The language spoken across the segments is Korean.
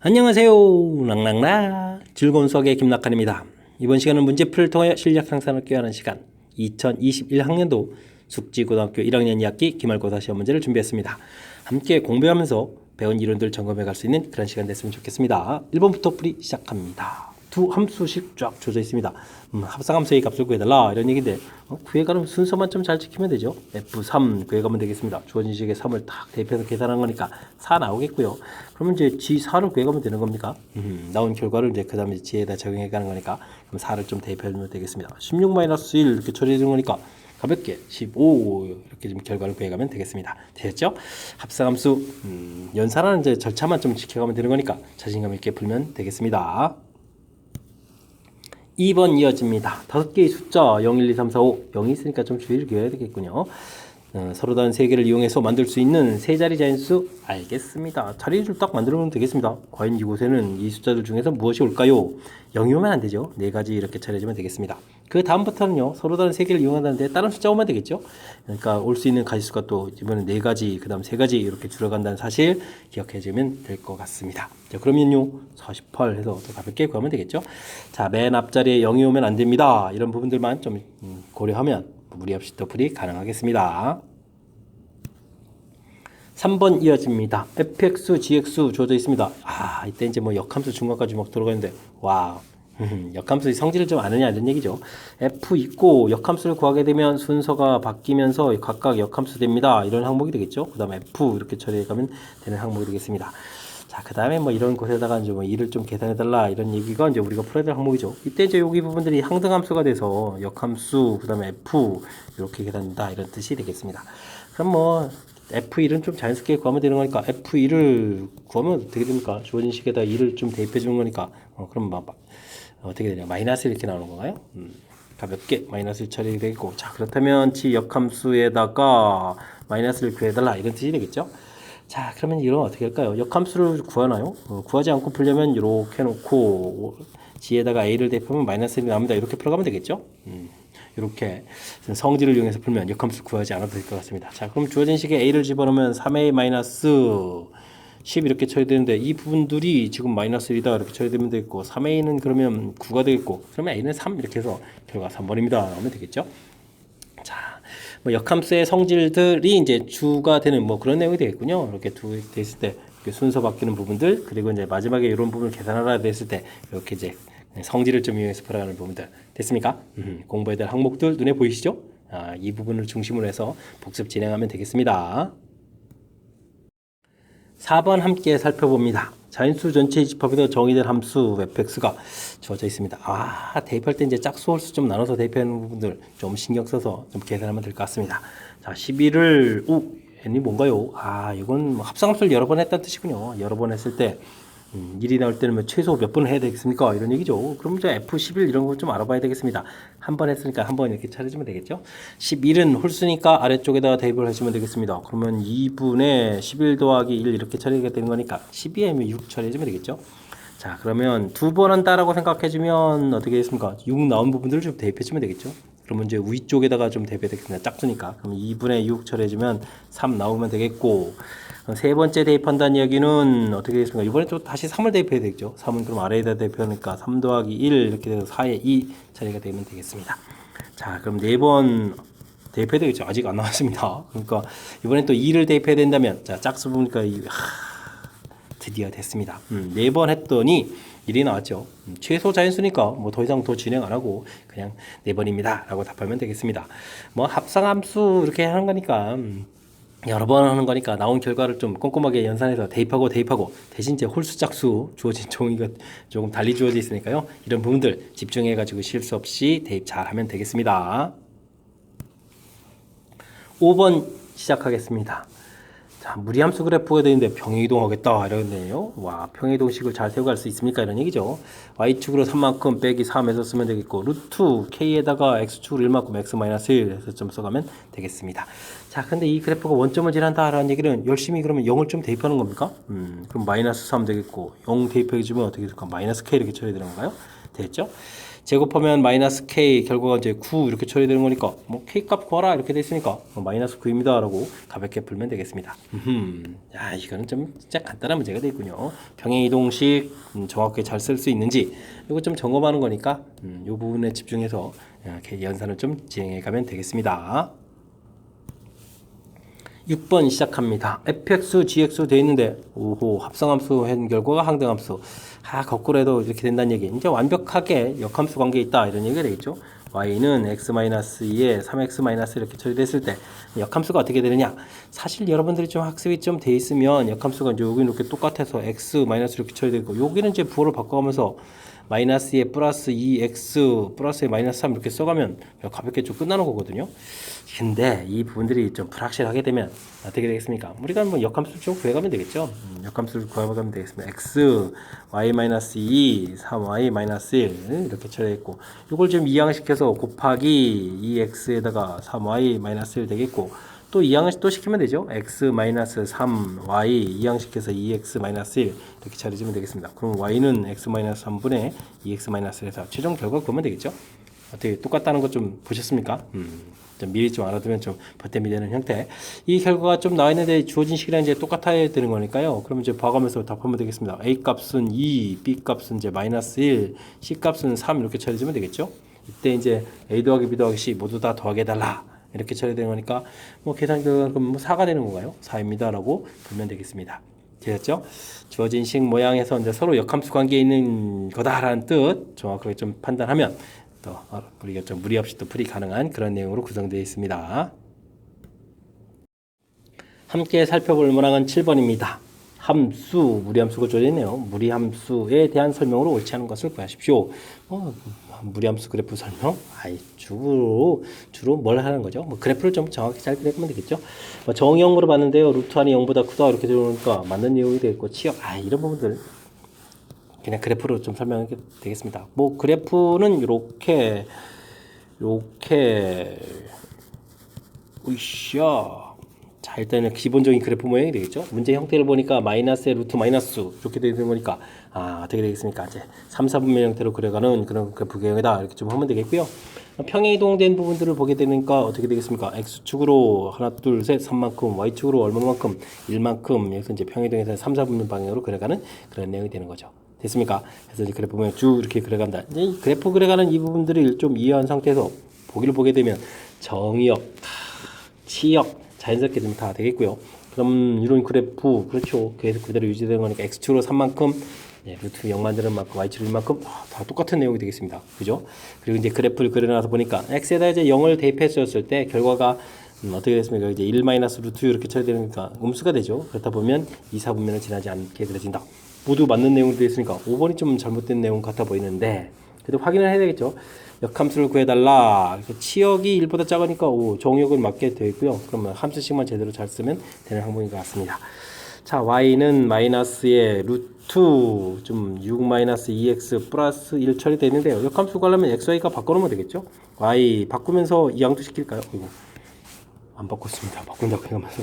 안녕하세요. 랑랑라 즐거운 수학의 김낙한입니다. 이번 시간은 문제풀이를 통하여 실력 향상을 꾀하는 시간 2021학년도 숙지고등학교 1학년 2학기 기말고사 시험 문제를 준비했습니다. 함께 공부하면서 배운 이론들 점검해 갈 수 있는 그런 시간 됐으면 좋겠습니다. 1번부터 풀이 시작합니다. 두 함수씩 쫙 주어져 있습니다. 합성함수의 값을 구해달라 이런 얘기인데 구해가는 순서만 좀 잘 지키면 되죠. F3 구해가면 되겠습니다. 주어진 식에 3을 딱 대입해서 계산한 거니까 4 나오겠고요. 그러면 이제 G4를 구해가면 되는 겁니까? 나온 결과를 이제 그 다음에 G에다 적용해 가는 거니까 그럼 4를 좀 대입해주면 되겠습니다. 16-1 이렇게 처리해 주는 거니까 가볍게 15 이렇게 좀 결과를 구해가면 되겠습니다. 됐죠? 합성함수 연산하는 이제 절차만 좀 지켜가면 되는 거니까 자신감 있게 풀면 되겠습니다. 2번 이어집니다. 5개의 숫자 0, 1, 2, 3, 4, 5 0이 있으니까 좀 주의를 기울여야 되겠군요. 서로 다른 세 개를 이용해서 만들 수 있는 세 자리 자연수 알겠습니다. 자리를 딱 만들어 보면 되겠습니다. 과연 이곳에는 이 숫자들 중에서 무엇이 올까요? 0이 오면 안 되죠. 네 가지 이렇게 차려주면 되겠습니다. 그 다음부터는요. 서로 다른 세 개를 이용한다는데 다른 숫자 오면 되겠죠. 그러니까 올 수 있는 가지수가 또 이번에 네 가지 그 다음 세 가지 이렇게 줄어간다는 사실 기억해 주면 될 것 같습니다. 자, 그러면요 48 해서 더 가볍게 구하면 되겠죠. 자, 맨 앞자리에 0이 오면 안 됩니다. 이런 부분들만 좀 고려하면 무리 없이 또 풀이 가능하겠습니다. 3번 이어집니다. fx, gx 주어져 있습니다. 이때 이제 뭐 역함수 중간까지 막 들어가는데 와 역함수의 성질을 좀 아느냐 이런 얘기죠. f 있고 역함수를 구하게 되면 순서가 바뀌면서 각각 역함수 됩니다. 이런 항목이 되겠죠. 그 다음에 f 이렇게 처리해 가면 되는 항목이 되겠습니다. 자, 그 다음에 뭐 이런 곳에다가 이제 뭐 이를 좀 계산해달라 이런 얘기가 이제 우리가 풀어야 될 항목이죠. 이때 이제 여기 부분들이 항등함수가 돼서 역함수, 그 다음에 f 이렇게 계산된다 이런 뜻이 되겠습니다. 그럼 뭐 F1은 좀 자연스럽게 구하면 되는 거니까 F1을 구하면 어떻게 됩니까? 주어진 식에다 1을 좀 대입해 주는 거니까 그럼 어떻게 되냐? 마이너스 이렇게 나오는 건가요? 가볍게 마이너스를 처리가 되겠고 자, 그렇다면 지 역함수에다가 마이너스를 구해달라 이런 뜻이 되겠죠? 자, 그러면 이런 어떻게 할까요? 역함수를 구하나요? 구하지 않고 풀려면 이렇게 놓고 G에다가 A를 대입하면 마이너스 1이 나옵니다. 이렇게 풀어가면 되겠죠? 이렇게 성질을 이용해서 풀면 역함수 구하지 않아도 될 것 같습니다. 자, 그럼 주어진 식에 A를 집어넣으면 3A 마이너스 10 이렇게 처리되는데 이 부분들이 지금 마이너스 1이다 이렇게 처리되면 되겠고 3A는 그러면 9가 되겠고 그러면 A는 3 이렇게 해서 결과 3번입니다. 나오면 되겠죠? 자, 뭐 역함수의 성질들이 이제 주가 되는 뭐 그런 내용이 되겠군요. 이렇게 두 돼 있을 때 순서 바뀌는 부분들 그리고 이제 마지막에 이런 부분을 계산하라 됐을 때 이렇게 이제 성질을 좀 이용해서 풀어가는 부분들 됐습니까? 공부해야 될 항목들 눈에 보이시죠? 이 부분을 중심으로 해서 복습 진행하면 되겠습니다. 4번 함께 살펴봅니다. 자연수 전체의 집합에서 정의된 함수 fx가 주어져 있습니다. 대입할 때 이제 짝수 홀수 좀 나눠서 대입하는 부분들 좀 신경 써서 좀 계산하면 될 것 같습니다. 자, 11을 n이 뭔가요? 이건 뭐 합성함수를 여러 번 했다는 뜻이군요. 여러 번 했을 때 1이 나올 때는 뭐 최소 몇 번을 해야 되겠습니까? 이런 얘기죠. 그럼 이제 F11 이런 거 좀 알아봐야 되겠습니다. 한 번 했으니까 한 번 이렇게 차려주면 되겠죠. 11은 홀수니까 아래쪽에다가 대입을 해주면 되겠습니다. 그러면 2분의 11 더하기 1 이렇게 처리가 되는 거니까 12하면 6 처리해주면 되겠죠. 자, 그러면 두 번 한다라고 생각해주면 어떻게 되겠습니까? 6 나온 부분들을 좀 대입해주면 되겠죠. 그러면 이제 위쪽에다가 좀 대입해야 되겠습니다. 짝수니까. 그럼 2분의 6 처리해주면 3 나오면 되겠고 세 번째 대입한다는 이야기는 어떻게 되겠습니까? 이번에 또 다시 3을 대입해야 되겠죠. 3은 그럼 아래에다 대입하니까 3 더하기 1 이렇게 돼서 4에 2 처리가 되면 되겠습니다. 자, 그럼 4번 대입해야 되겠죠. 아직 안 나왔습니다. 그러니까 이번엔 또 2를 대입해야 된다면 자, 짝수 보니까 드디어 됐습니다. 4번 했더니 1이 나왔죠. 최소 자연수니까 뭐 더 이상 더 진행 안 하고 그냥 4번입니다 라고 답하면 되겠습니다. 뭐 합성함수 이렇게 하는 거니까 여러 번 하는 거니까 나온 결과를 좀 꼼꼼하게 연산해서 대입하고 대신 이제 홀수 짝수 주어진 종이가 조금 달리 주어져 있으니까요. 이런 부분들 집중해 가지고 실수 없이 대입 잘 하면 되겠습니다. 5번 시작하겠습니다. 자, 무리함수 그래프가 되는데 평행이동하겠다 이러는데요. 평행이동식을 잘 세워갈 수 있습니까? 이런 얘기죠. y축으로 3만큼 빼기 3에서 쓰면 되겠고 루트 k에다가 x축으로 1만큼 x-1 해서 좀 써가면 되겠습니다. 자, 근데 이 그래프가 원점을 지난다라는 얘기는 열심히 그러면 0을 좀 대입하는 겁니까? 그럼 마이너스 3 되겠고 0 대입해주면 어떻게 될까? 마이너스 k 이렇게 처리되는 건가요? 됐죠? 제곱하면 마이너스 k 결과가 이제 9 이렇게 처리되는 거니까 뭐 k 값 구하라 이렇게 돼 있으니까 마이너스 9입니다라고 가볍게 풀면 되겠습니다. 야, 이거는 좀 진짜 간단한 문제가 되겠군요. 평행 이동식 정확하게 잘 쓸 수 있는지 이거 좀 점검하는 거니까 이 부분에 집중해서 연산을 좀 진행해 가면 되겠습니다. 6번 시작합니다. fx, gx 되어 있는데 오호 합성함수 한 결과가 항등함수. 거꾸로 해도 이렇게 된다는 얘기. 이제 완벽하게 역함수 관계에 있다 이런 얘기가 되겠죠. y는 x-2에 3x- 이렇게 처리됐을 때 역함수가 어떻게 되느냐. 사실 여러분들이 좀 학습이 좀 돼 있으면 역함수가 이제 여기 이렇게 똑같아서 x- 이렇게 처리되고 여기는 이제 부호를 바꿔가면서 마이너스에 플러스 2x 플러스에 마이너스 3 이렇게 써가면 가볍게 좀 끝나는 거거든요. 근데 이 부분들이 좀 불확실하게 되면 어떻게 되겠습니까? 우리가 뭐 역함수를 좀 구해가면 되겠죠. 역함수를 구해가면 되겠습니다. x, y-2, 3y-1 이렇게 처리했고 이걸 좀 이항시켜서 곱하기 2x에다가 3y-1 되겠고 또 이항을 또 시키면 되죠. x-3y 이항시켜서 2x-1 이렇게 처리해주면 되겠습니다. 그럼 y는 x-3분의 2x-1에서 최종 결과 구하면 되겠죠. 어떻게 똑같다는 거 좀 보셨습니까? 좀 미리 좀 알아두면 좀 보탬이 되는 형태. 이 결과가 좀 나와 있는데 주어진 식이랑 이제 똑같아야 되는 거니까요. 그러면 이제 봐가면서 답하면 되겠습니다. a 값은 2, b 값은 이제 마이너스 1, c 값은 3 이렇게 처리해주면 되겠죠. 이때 이제 a 더하기 b 더하기 c 모두 다 더하게해달라 이렇게 처리되는 거니까 뭐 계산 결과가 그럼 뭐 4가 되는 건가요? 4입니다라고 보면 되겠습니다. 되셨죠? 주어진 식 모양에서 이제 서로 역함수 관계에 있는 거다라는 뜻 정확하게 좀 판단하면 또 우리가 좀 무리 없이 또 풀이 가능한 그런 내용으로 구성되어 있습니다. 함께 살펴볼 문항은 7번입니다. 함수, 무리함수가 주어져 있네요. 무리함수에 대한 설명으로 옳지 않은 것을 구하십시오. 무리함수 그래프 설명? 주로 뭘 하는 거죠? 그래프를 좀 정확히 잘 그려보면 되겠죠? 정형으로 봤는데요. 루트 안이 0보다 크다 이렇게 들어오니까 맞는 내용이 되겠고 치역, 이런 부분들 그냥 그래프로 좀 설명하게 되겠습니다. 그래프는 이렇게 으쌰. 자, 일단은 기본적인 그래프 모양이 되겠죠. 문제 형태를 보니까 마이너스에 루트 마이너스 이렇게 되는 거니까 어떻게 되겠습니까? 이제 3, 4분면 형태로 그려가는 그런 그래프 개형이다 이렇게 좀 하면 되겠고요. 평행 이동된 부분들을 보게 되니까 어떻게 되겠습니까? x축으로 하나, 둘, 셋, 3만큼, y축으로 얼마만큼, 1만큼 여기서 이제 평행 이동에서 3, 4분면 방향으로 그려가는 그런 내용이 되는 거죠. 됐습니까? 그래서 이제 그래프 보면 쭉 이렇게 그려간다. 이제 이 그래프 그려가는 이 부분들을 좀 이해한 상태에서 보기를 보게 되면 정의역, 치역 자연스럽게 좀 다 되겠고요. 그럼 이런 그래프 그렇죠. 계속 그대로 유지되는 거니까 x축으로 3만큼, 루트 0 만드는 만큼, y축으로 1만큼 다 똑같은 내용이 되겠습니다. 그죠? 그리고 이제 그래프를 그려놔서 보니까 x에다 이제 0을 대입했었을 때 결과가 어떻게 됐습니까? 이제 1 마이너스 루트 이렇게 처리되니까 음수가 되죠. 그렇다 보면 2, 4분면을 지나지 않게 그려진다. 모두 맞는 내용으로 되어 있으니까 5번이 좀 잘못된 내용 같아 보이는데 그래도 확인을 해야 되겠죠. 역함수를 구해달라. 치역이 1보다 작으니까 정역을 맞게 되어 있고요. 그러면 함수식만 제대로 잘 쓰면 되는 항목인 것 같습니다. 자, y는 마이너스에 루트 좀 6 마이너스 2x 플러스 1 처리되어 있는데요. 역함수 구하려면 xy가 바꿔놓으면 되겠죠. y 바꾸면서 이항도 시킬까요? 이거 안 바꿨습니다. 바꾼다고 해가면서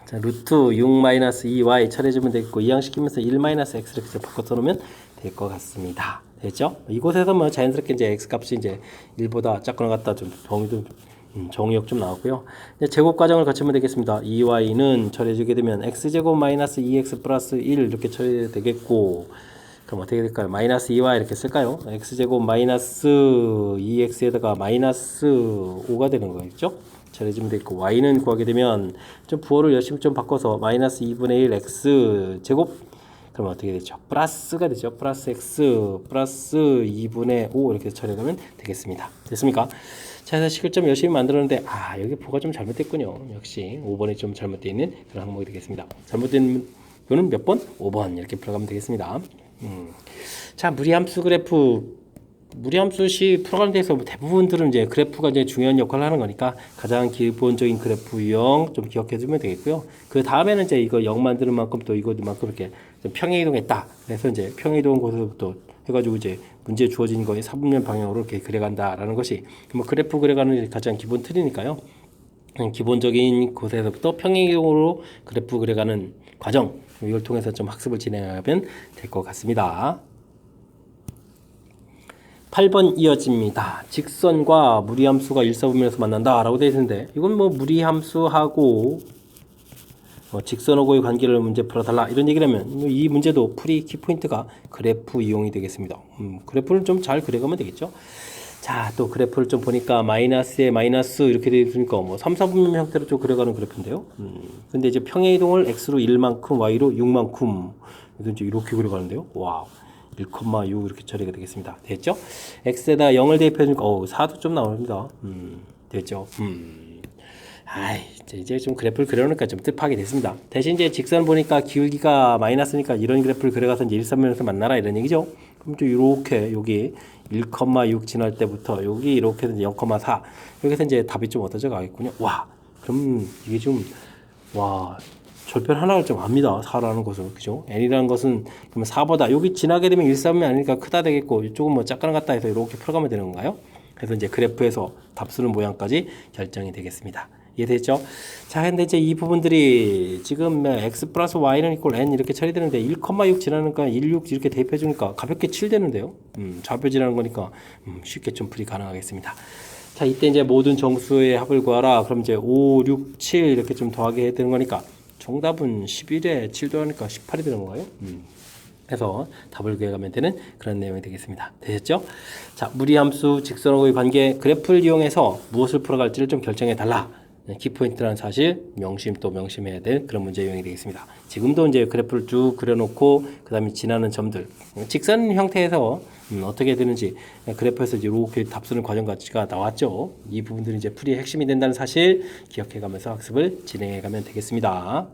자, 루트 6 마이너스 2y 처리해주면 되겠고 이항시키면서 1 마이너스 x 이렇게 바꿔 놓으면 될 것 같습니다. 됐죠? 이곳에서 뭐 자연스럽게 이제 x 값이 이제 1보다 작거나 같다 좀 정의역 좀 나왔고요. 이제 제곱 과정을 거치면 되겠습니다. 2y는 처리해주게 되면 x제곱 마이너스 2x 플러스 1 이렇게 처리되겠고 그럼 어떻게 될까요? 마이너스 2y 이렇게 쓸까요? x제곱 마이너스 2x에다가 마이너스 5가 되는 거겠죠? 처리해주면 되겠고 y는 구하게 되면 좀 부호를 열심히 좀 바꿔서 마이너스 2분의 1 x 제곱 그럼 어떻게 되죠? 플러스가 되죠. 플러스 x 플러스 2분의 5 이렇게 처리하면 되겠습니다. 됐습니까? 자, 그래서 식을 좀 열심히 만들었는데 여기 부가 좀 잘못됐군요. 역시 5번이 좀 잘못되어 있는 그런 항목이 되겠습니다. 잘못된 거는 몇 번? 5번 이렇게 풀어가면 되겠습니다. 자, 무리함수 그래프 무리함수식 풀어가는 데서 대부분들은 이제 그래프가 이제 중요한 역할을 하는 거니까 가장 기본적인 그래프 유형 좀 기억해 두면 되겠고요. 그 다음에는 이제 이거 0 만드는 만큼 또 이것만큼 이렇게 평행 이동했다. 그래서 이제 평행 이동 곳에서부터 해가지고 이제 문제 주어진 거에 4분면 방향으로 이렇게 그려간다라는 것이 뭐 그래프 그려가는 가장 기본 틀이니까요. 기본적인 곳에서부터 평행 이동으로 그래프 그려가는 과정 이걸 통해서 좀 학습을 진행하면 될 것 같습니다. 8번 이어집니다. 직선과 무리함수가 일사분면에서 만난다 라고 되어 있는데 이건 뭐 무리함수하고 직선하고의 관계를 문제 풀어달라 이런 얘기라면 이 문제도 풀이 키포인트가 그래프 이용이 되겠습니다. 그래프를 좀 잘 그려가면 되겠죠. 자, 또 그래프를 좀 보니까 마이너스에 마이너스 이렇게 되어 있으니까 뭐 3, 4분면 형태로 좀 그려가는 그래프인데요. 근데 이제 평행 이동을 x로 1만큼 y로 6만큼 이제 이렇게 그려가는데요. 와우. 1,6 이렇게 처리가 되겠습니다. 됐죠? x에다 0을 대입해 주니까 4도 좀 나옵니다. 됐죠? 아이, 이제 좀 그래프를 그려놓으니까 좀 뜻하게 됐습니다. 대신 이제 직선 보니까 기울기가 마이너스니까 이런 그래프를 그려가서 이제 일사면에서 만나라 이런 얘기죠. 그럼 좀 이렇게 여기 1,6 지날 때부터 여기 이렇게 해서 0,4 여기서 이제 답이 좀 어떠져 가겠군요. 와, 그럼 이게 좀 와. 절편 하나를 좀 압니다. 4라는 것은. 그죠? n이라는 것은 그러면 4보다 여기 지나게 되면 1,3이 아니니까 크다 되겠고 이쪽은 뭐 작거나 같다 해서 이렇게 풀어가면 되는 건가요? 그래서 이제 그래프에서 답수는 모양까지 결정이 되겠습니다. 이해됐죠? 자, 근데 이제 이 부분들이 지금 x 플러스 y는 이꼴 n 이렇게 처리되는데 1,6 지나니까 16 이렇게 대입해 주니까 가볍게 7 되는데요. 좌표 지나는 거니까 쉽게 좀 풀이 가능하겠습니다. 자, 이때 이제 모든 정수의 합을 구하라. 그럼 이제 5, 6, 7 이렇게 좀 더하게 해야 되는 거니까 정답은 11에 7 더하니까 18이 되는 건가요? 해서 답을 구해가면 되는 그런 내용이 되겠습니다. 되셨죠? 자, 무리함수, 직선하고의 관계, 그래프를 이용해서 무엇을 풀어갈지를 좀 결정해 달라. 키포인트라는 사실 명심 또 명심해야 될 그런 문제 유형이 되겠습니다. 지금도 이제 그래프를 쭉 그려놓고 그 다음에 지나는 점들 직선 형태에서 어떻게 되는지 그래프에서 이렇게 답쓰는 과정까지가 나왔죠. 이 부분들이 이제 풀이의 핵심이 된다는 사실 기억해가면서 학습을 진행해가면 되겠습니다.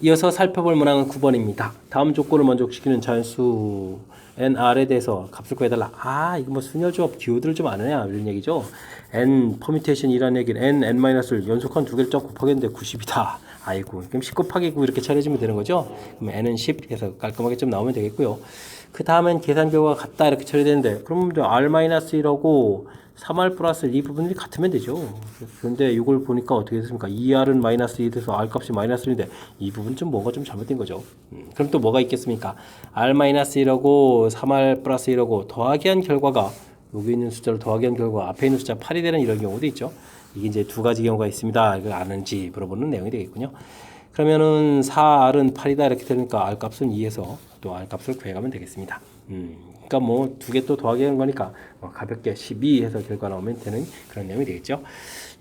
이어서 살펴볼 문항은 9번입니다. 다음 조건을 만족시키는 자연수 nr에 대해서 값을 구해달라. 아, 이거 뭐 순열조합 기호들을 좀 아느냐 이런 얘기죠. n 퍼뮤테이션이라는 얘기는 n,를 연속한 두 개를 쫙 곱하겠는데 90이다. 아이고, 그럼 10 곱하기 9 이렇게 처리해주면 되는 거죠. 그럼 n은 10 해서 깔끔하게 좀 나오면 되겠고요. 그 다음엔 계산 결과가 같다 이렇게 처리되는데 그럼 r-1하고 3r 플러스 이 부분이 같으면 되죠. 그런데 이걸 보니까 어떻게 됐습니까? 2r은 마이너스 2 돼서 r 값이 마이너스 1인데 이 부분 좀 뭔가 좀 잘못된 거죠. 그럼 또 뭐가 있겠습니까? r-1하고 3r 플러스 1하고 더하기 한 결과가 여기 있는 숫자를 더하기 한 결과 앞에 있는 숫자 8이 되는 이런 경우도 있죠. 이게 이제 두 가지 경우가 있습니다. 이걸 아는지 물어보는 내용이 되겠군요. 그러면은 4r은 8이다 이렇게 되니까 r 값은 2에서 또 r 값을 구해가면 되겠습니다. 그러니까 뭐 두 개 또 더하기 하는 거니까 뭐 가볍게 12 해서 결과 나오면 되는 그런 내용이 되겠죠.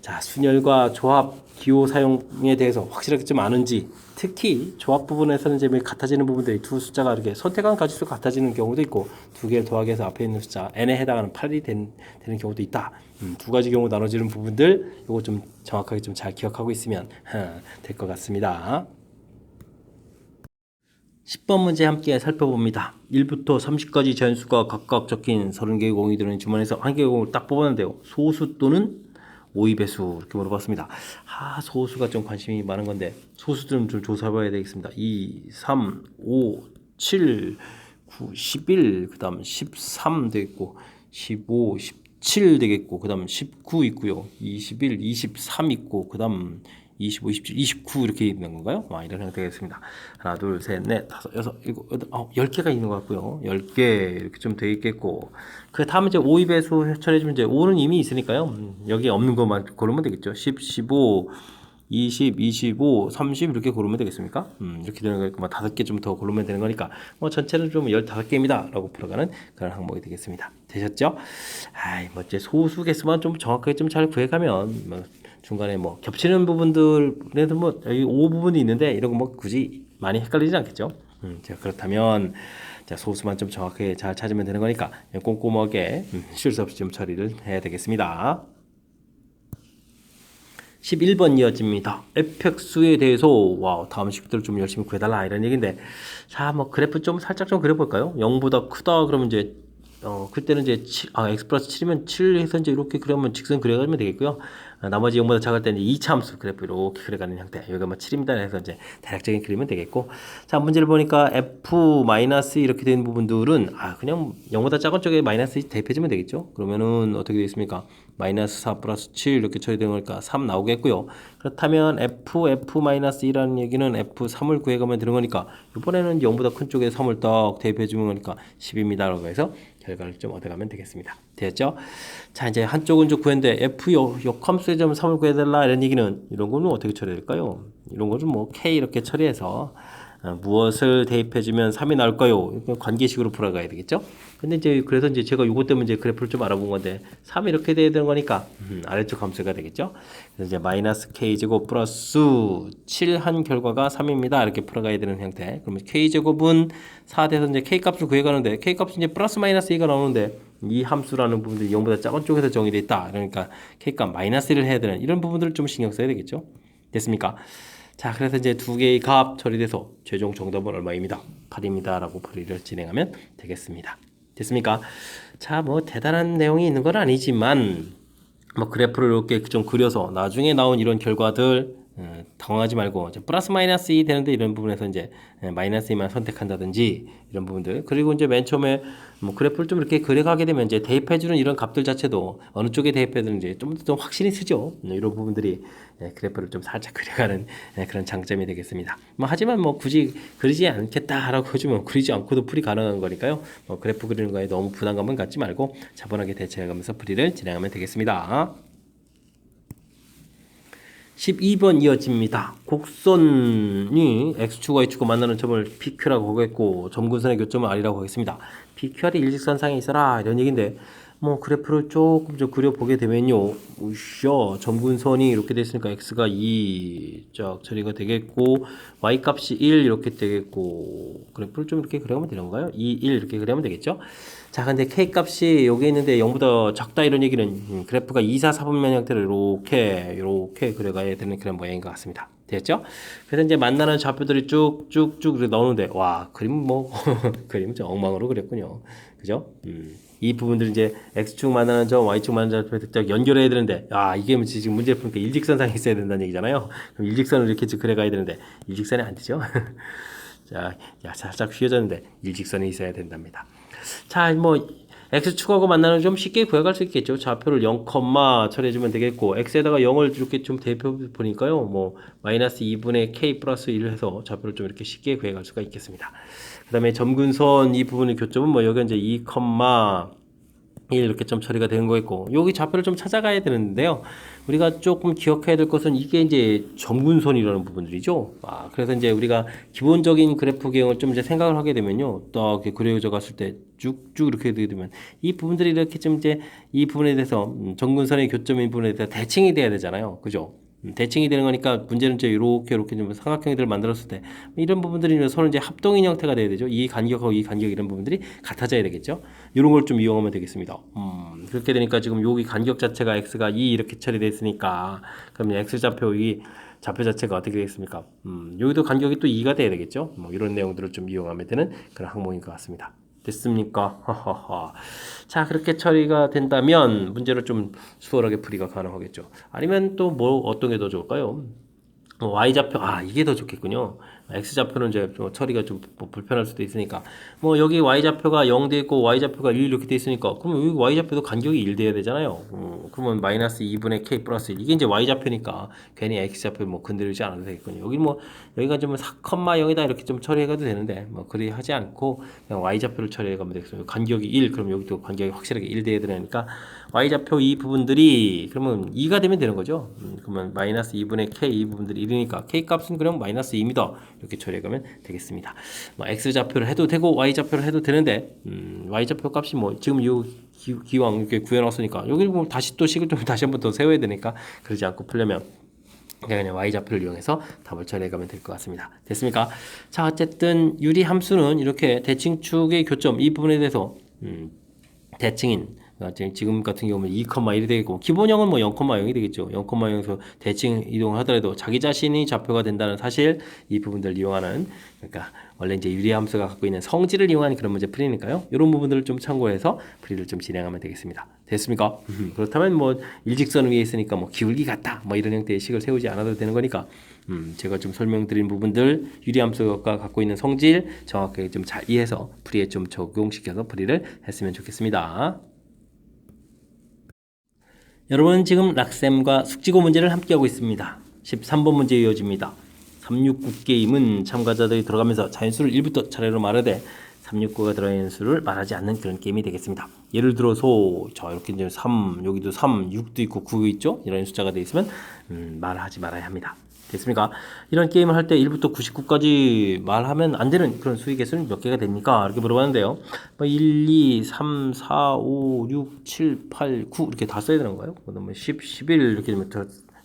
자, 순열과 조합 기호 사용에 대해서 확실하게 좀 아는지 특히 조합 부분에서는 이제 같아지는 부분들이 두 숫자가 이렇게 선택한 가지수가 같아지는 경우도 있고 두 개를 더하기 해서 앞에 있는 숫자 n에 해당하는 8이 되는 경우도 있다. 두 가지 경우 나눠지는 부분들 이거 좀 정확하게 좀 잘 기억하고 있으면 될 것 같습니다. 10번 문제 함께 살펴봅니다. 1부터 30까지 자연수가 각각 적힌 30개의 공이 들어있는 주머니에서 한 개의 공을 딱 뽑았는데요. 소수 또는 5의 배수 이렇게 물어봤습니다. 소수가 좀 관심이 많은 건데 소수들은 좀 조사해봐야 되겠습니다. 2, 3, 5, 7, 9, 11, 그 다음 13 되겠고 15, 17 되겠고 그 다음 19 있고요. 21, 23 있고 그 다음 25, 27, 29 이렇게 있는 건가요? 이런 형태가 되겠습니다. 하나, 둘, 셋, 넷, 다섯, 여섯, 일곱, 여덟, 10개가 있는 것 같고요. 10개 이렇게 좀 되어 있겠고 그 다음에 이제 5의 배수 처리해주면 이제 5는 이미 있으니까요. 여기 없는 것만 고르면 되겠죠. 10, 15, 20, 25, 30 이렇게 고르면 되겠습니까? 이렇게 되는 거니까 뭐 5개 좀 더 고르면 되는 거니까 뭐 전체는 좀 15개입니다 라고 풀어가는 그런 항목이 되겠습니다. 되셨죠? 뭐 이제 소수 개수만 좀 정확하게 좀 잘 구해가면 뭐 중간에 뭐 겹치는 부분들에도 뭐 여기 5 부분이 있는데 이런 거 뭐 굳이 많이 헷갈리지 않겠죠? 자, 그렇다면 자, 소수만 좀 정확하게 잘 찾으면 되는 거니까 꼼꼼하게 실수 없이 좀 처리를 해야 되겠습니다. 11번 이어집니다. fx에 대해서 다음 식들을 좀 열심히 구해달라 이런 얘기인데 자, 뭐 그래프 좀 살짝 좀 그려볼까요? 0보다 크다 그러면 이제 그때는 이제 x 플러스 7이면 7 해서 이제 이렇게 그려면 직선 그려가면 되겠고요. 나머지 0보다 작을 때는 2차함수 그래프 이렇게 그려가는 형태. 여기가 뭐 7입니다 해서 이제 대략적인 그리면 되겠고. 자, 문제를 보니까 f 마이너스 이렇게 된 부분들은 그냥 0보다 작은 쪽에 마이너스 대입해주면 되겠죠. 그러면은 어떻게 되겠습니까? 마이너스 4 플러스 7 이렇게 처리되는 거니까 3 나오겠고요. 그렇다면 F-1이라는 얘기는 F3을 구해가면 되는 거니까 이번에는 0보다 큰 쪽에 3을 딱 대입해 주는 거니까 10입니다. 라고 해서 결과를 좀 얻어가면 되겠습니다. 됐죠? 자, 이제 한쪽은 좀 구했는데 F 역함수의 점 3을 구해달라 이런 얘기는 이런 거는 어떻게 처리될까요? 이런 거는 뭐 K 이렇게 처리해서 무엇을 대입해주면 3이 나올까요? 관계식으로 풀어가야 되겠죠? 근데 이제 그래서 이제 제가 요것 때문에 이제 그래프를 좀 알아본 건데 3이 이렇게 돼야 되는 거니까 아래쪽 함수가 되겠죠? 그래서 이제 마이너스 k제곱 플러스 7 한 결과가 3입니다. 이렇게 풀어가야 되는 형태. 그러면 k제곱은 4 돼서 이제 k값을 구해가는데 k값은 이제 플러스 마이너스 2가 나오는데 이 함수라는 부분들이 0보다 작은 쪽에서 정의되어 있다. 그러니까 k값 마이너스 1을 해야 되는 이런 부분들을 좀 신경 써야 되겠죠? 됐습니까? 자, 그래서 이제 두 개의 값 처리돼서 최종 정답은 얼마입니다. 8입니다. 라고 풀이를 진행하면 되겠습니다. 됐습니까? 자, 뭐 대단한 내용이 있는 건 아니지만 뭐 그래프를 이렇게 좀 그려서 나중에 나온 이런 결과들 당황하지 말고 플러스 마이너스 2 되는데 이런 부분에서 이제 마이너스 2만 선택한다든지 이런 부분들 그리고 이제 맨 처음에 뭐 그래프를 좀 이렇게 그려가게 되면 이제 대입해주는 이런 값들 자체도 어느 쪽에 대입해주는지 좀 더 확실히 쓰죠. 이런 부분들이 그래프를 좀 살짝 그려가는 그런 장점이 되겠습니다. 뭐 하지만 뭐 굳이 그리지 않겠다라고 해주면 그리지 않고도 풀이 가능한 거니까요. 뭐 그래프 그리는 거에 너무 부담감은 갖지 말고 차분하게 대처해가면서 풀이를 진행하면 되겠습니다. 12번 이어집니다. 곡선이 X축과 Y축과 만나는 점을 PQ라고 하겠고 점근선의 교점을 R이라고 하겠습니다. PQR이 일직선상에 있어라 이런 얘기인데 뭐 그래프를 조금 좀 그려보게 되면요. 우셔 점근선이 이렇게 됐으니까 X가 2 쫙 처리가 되겠고 Y 값이 1 이렇게 되겠고 그래프를 좀 이렇게 그려가면 되는 건가요? 2, 1 이렇게 그려면 되겠죠? 자, 근데 K 값이 여기 있는데 0보다 작다 이런 얘기는 그래프가 2, 4, 4분면 형태를 이렇게 그려가야 되는 그런 모양인 것 같습니다. 됐죠? 그래서 이제 만나는 좌표들이 쭉쭉쭉 넣는데 와 그림 뭐 그림 좀 엉망으로 그렸군요. 그죠? 이 부분들이 이제 X축 만나는 점, Y축 만나는 점을 딱 연결해야 되는데 이게 지금 문제 푸니까 일직선상에 있어야 된다는 얘기잖아요. 그럼 일직선을 이렇게 그려가야 되는데 일직선이 안 되죠? 자, 살짝 휘어졌는데 일직선이 있어야 된답니다. 자, 뭐 X축하고 만나는 좀 쉽게 구해갈 수 있겠죠. 좌표를 0, 처리해주면 되겠고 X에다가 0을 이렇게 좀 대표 보니까요. 뭐 마이너스 2분의 K 플러스 1을 해서 좌표를 좀 이렇게 쉽게 구해갈 수가 있겠습니다. 그 다음에 점근선 이 부분의 교점은 뭐 여기 이제 2, 1 이렇게 좀 처리가 되는 거있고 여기 좌표를 좀 찾아가야 되는데요. 우리가 조금 기억해야 될 것은 이게 이제 점근선이라는 부분들이죠. 그래서 이제 우리가 기본적인 그래프 개형을 좀 이제 생각을 하게 되면요. 딱 이렇게 그려져 갔을 때 쭉쭉 이렇게 되게 되면 이 부분들이 이렇게 좀 이제 이 부분에 대해서 점근선의 교점인 부분에 대해서 대칭이 돼야 되잖아요. 그죠? 대칭이 되는 거니까 문제는 이제 이렇게 좀 삼각형들을 만들었을 때 이런 부분들이 서로 이제 합동인 형태가 돼야 되죠. 이 간격하고 이 간격 이런 부분들이 같아져야 되겠죠. 이런 걸 좀 이용하면 되겠습니다. 그렇게 되니까 지금 여기 간격 자체가 x가 2 이렇게 처리되어 있으니까 그러면 x 좌표 이 좌표 자체가 어떻게 되겠습니까? 여기도 간격이 또 2가 돼야 되겠죠. 뭐 이런 내용들을 좀 이용하면 되는 그런 항목인 것 같습니다. 됐습니까? 자, 그렇게 처리가 된다면 문제를 좀 수월하게 풀이가 가능하겠죠. 아니면 또 뭐 어떤 게 더 좋을까요? Y좌표, 이게 더 좋겠군요. X좌표는 이제 좀 처리가 좀 불편할 수도 있으니까. 뭐 여기 Y좌표가 0 돼 있고 Y좌표가 1 이렇게 돼 있으니까. 그러면 여기 Y좌표도 간격이 1 돼야 되잖아요. 그러면 마이너스 2분의 K 플러스 1. 이게 이제 Y좌표니까 괜히 X좌표 뭐 건드리지 않아도 되겠군요. 여기 뭐, 여기가 좀 4,0이다 이렇게 좀 처리해가도 되는데, 뭐 그리 하지 않고 그냥 Y좌표를 처리해가면 되겠습니다. 간격이 1, 그럼 여기도 간격이 확실하게 1 돼야 되니까 Y좌표 이 부분들이 그러면 2가 되면 되는 거죠. 그러면 마이너스 2분의 K 이 부분들이 1이니까 K 값은 그럼 마이너스 2입니다. 이렇게 처리해가면 되겠습니다. 뭐 X좌표를 해도 되고 Y좌표를 해도 되는데 Y좌표 값이 뭐 지금 이 기왕 이렇게 구해놨으니까 여기를 뭐 다시 또 식을 좀 다시 한번 더 세워야 되니까 그러지 않고 풀려면 그냥 Y좌표를 이용해서 답을 처리해가면 될 것 같습니다. 됐습니까? 자, 어쨌든 유리 함수는 이렇게 대칭축의 교점 이 부분에 대해서 대칭인 지금 같은 경우는 2,1이 되겠고 기본형은 뭐 0,0이 되겠죠. 0,0에서 대칭 이동을 하더라도 자기 자신이 좌표가 된다는 사실 이 부분들을 이용하는 그러니까 원래 이제 유리함수가 갖고 있는 성질을 이용하는 그런 문제 풀이니까요. 이런 부분들을 좀 참고해서 풀이를 좀 진행하면 되겠습니다. 됐습니까? 그렇다면 뭐 일직선 위에 있으니까 뭐 기울기 같다 뭐 이런 형태의 식을 세우지 않아도 되는 거니까 제가 좀 설명드린 부분들 유리함수가 갖고 있는 성질 정확하게 좀 잘 이해해서 풀이에 좀 적용시켜서 풀이를 했으면 좋겠습니다. 여러분 지금 락쌤과 숙지고 문제를 함께하고 있습니다. 13번 문제 이어집니다. 369 게임은 참가자들이 들어가면서 자연수를 1부터 차례로 말하되 369가 들어있는 수를 말하지 않는 그런 게임이 되겠습니다. 예를 들어서 자 이렇게 이제 3 여기도 3 6도 있고 9 있죠. 이런 숫자가 되어 있으면 말하지 말아야 합니다. 됐습니까? 이런 게임을 할 때 1부터 99까지 말하면 안 되는 그런 수의 개수는 몇 개가 됩니까? 이렇게 물어봤는데요. 1, 2, 3, 4, 5, 6, 7, 8, 9 이렇게 다 써야 되는 거예요. 뭐 10, 11 이렇게 되면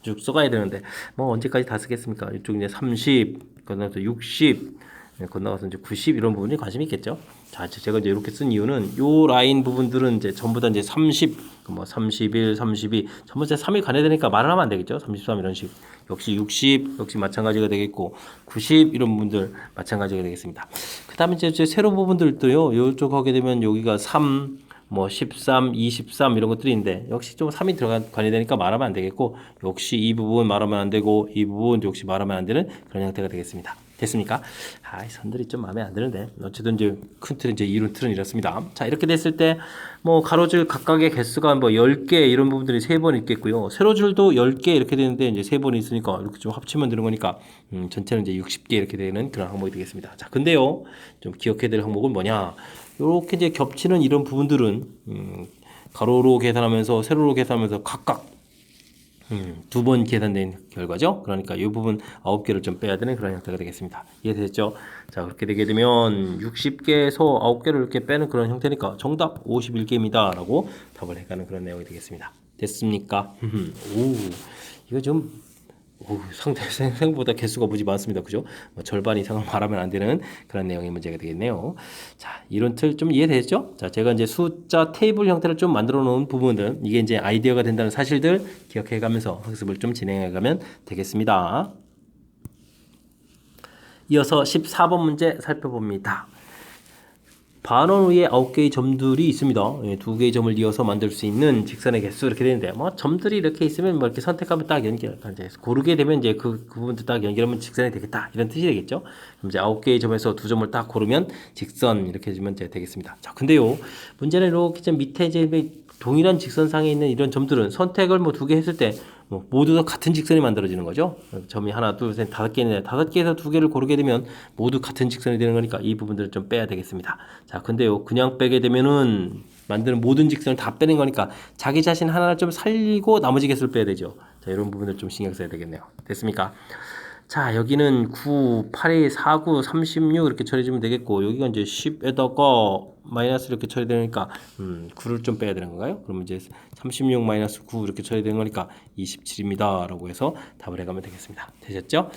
쭉 써가야 되는데 뭐 언제까지 다 쓰겠습니까? 이쪽 이제 30, 건너서 60, 건너가서 이제 90 이런 부분이 관심이 있겠죠. 자, 제가 이제 이렇게 쓴 이유는 요 라인 부분들은 이제 전부 다 이제 30, 뭐 31, 32 전부 다 3이 관여되니까 되니까 말을 하면 안 되겠죠. 33 이런 식. 역시 60 역시 마찬가지가 되겠고 90 이런 부분들 마찬가지가 되겠습니다. 그다음에 이제 세로 부분들도요. 요쪽 하게 되면 여기가 3 뭐 13, 23 이런 것들이 있는데 역시 좀 3이 관여되니까 말하면 안 되겠고 역시 이 부분 말하면 안 되고 이 부분 역시 말하면 안 되는 그런 형태가 되겠습니다. 됐습니까? 이 선들이 좀 마음에 안 드는데 어쨌든 이제 큰 틀은 이제 이론 틀은 이렇습니다. 자 이렇게 됐을 때 뭐 가로줄 각각의 개수가 뭐 10개 이런 부분들이 3번 있겠고요. 세로줄도 10개 이렇게 되는데 이제 3번 있으니까 이렇게 좀 합치면 되는 거니까 전체는 이제 60개 이렇게 되는 그런 항목이 되겠습니다. 자 근데요 좀 기억해야 될 항목은 뭐냐? 이렇게 이제 겹치는 이런 부분들은 가로로 계산하면서 세로로 계산하면서 각각 2번 계산된 결과죠. 그러니까 이 부분 9개를 좀 빼야 되는 그런 형태가 되겠습니다. 이해됐죠? 자 그렇게 되게 되면 60개에서 9개를 이렇게 빼는 그런 형태니까 정답 51개입니다 라고 답을 해가는 그런 내용이 되겠습니다. 됐습니까? 오 이거 좀 생각보다 개수가 무지 많습니다. 그죠? 절반 이상을 말하면 안 되는 그런 내용의 문제가 되겠네요. 자, 이론 틀 좀 이해되죠? 자, 제가 이제 숫자 테이블 형태를 좀 만들어 놓은 부분들, 이게 이제 아이디어가 된다는 사실들 기억해 가면서 학습을 좀 진행해 가면 되겠습니다. 이어서 14번 문제 살펴봅니다. 반원 위에 9개의 점들이 있습니다. 2개의 점을 이어서 만들 수 있는 직선의 개수 이렇게 되는데 뭐 점들이 이렇게 있으면 뭐 이렇게 선택하면 딱 연결 이제 고르게 되면 이제 그 부분도 딱 연결하면 직선이 되겠다 이런 뜻이 되겠죠. 그럼 이제 9개의 점에서 2점을 딱 고르면 직선 이렇게 해주면 이제 되겠습니다. 자 근데요 문제는 이렇게 좀 밑에 이제 동일한 직선상에 있는 이런 점들은 선택을 뭐 2개 했을 때 모두 다 같은 직선이 만들어지는 거죠. 점이 하나, 둘, 셋, 5개 있는데 5개에서 2개를 고르게 되면 모두 같은 직선이 되는 거니까 이 부분들을 좀 빼야 되겠습니다. 자, 근데요, 그냥 빼게 되면은 만드는 모든 직선을 다 빼는 거니까 자기 자신 하나를 좀 살리고 나머지 개수를 빼야 되죠. 자, 이런 부분을 좀 신경 써야 되겠네요. 됐습니까? 자, 여기는 9, 8이 4, 9, 36 이렇게 처리해주면 되겠고 여기가 이제 10에다가 마이너스 이렇게 처리되니까 9를 좀 빼야 되는 건가요? 그러면 이제 36 마이너스 9 이렇게 처리되는 거니까 27입니다 라고 해서 답을 해가면 되겠습니다. 되셨죠?